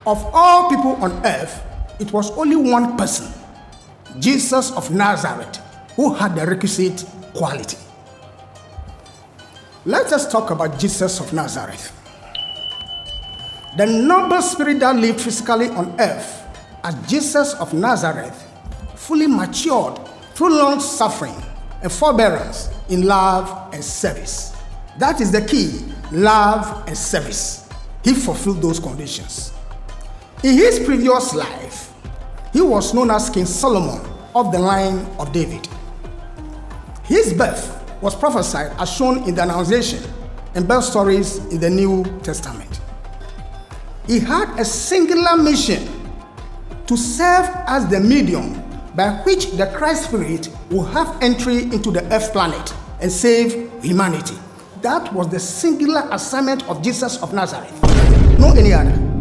Of all people on earth, it was only one person, Jesus of Nazareth, who had the requisite quality. Let us talk about Jesus of Nazareth. The noble spirit that lived physically on earth as Jesus of Nazareth fully matured through long suffering and forbearance in love and service. That is the key, love and service. He fulfilled those conditions. In his previous life, he was known as King Solomon of the line of David. His birth was prophesied as shown in the Annunciation and birth stories in the New Testament. He had a singular mission to serve as the medium by which the Christ Spirit will have entry into the earth planet and save humanity. That was the singular assignment of Jesus of Nazareth, no any other.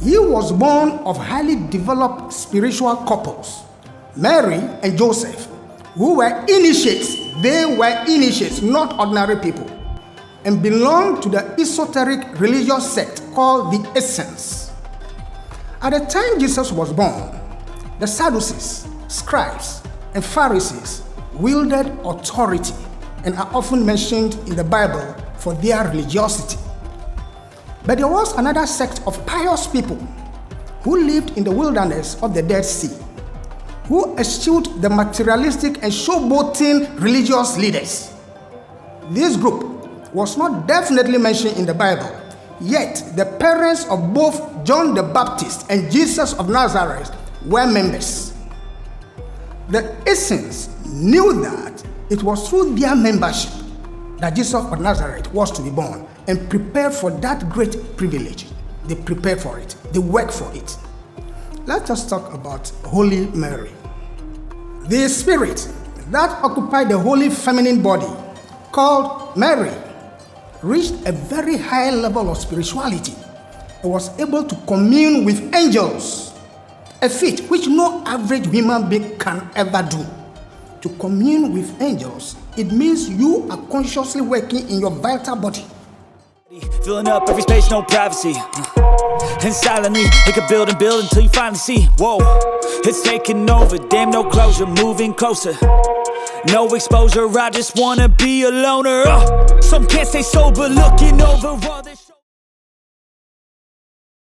He was born of highly developed spiritual couples, Mary and Joseph, who were initiates. They were initiates, not ordinary people, and belonged to the esoteric religious sect called the Essenes. At the time Jesus was born, the Sadducees, scribes, and Pharisees wielded authority and are often mentioned in the Bible for their religiosity. But there was another sect of pious people who lived in the wilderness of the Dead Sea, who eschewed the materialistic and showboating religious leaders. This group was not definitely mentioned in the Bible, yet the parents of both John the Baptist and Jesus of Nazareth were members. The Essenes knew that it was through their membership that Jesus of Nazareth was to be born, and prepared for that great privilege. They prepared for it. They worked for it. Let us talk about Holy Mary. The spirit that occupied the holy feminine body, called Mary, reached a very high level of spirituality and was able to commune with angels, a feat which no average human being can ever do. To commune with angels, it means you are consciously working in your vital body. Filling up every space, no privacy. And silently, it could build and build until you finally see. Whoa, it's taking over, damn no closure, moving closer. No exposure, I just wanna be a loner. Some can't stay sober, looking over all this.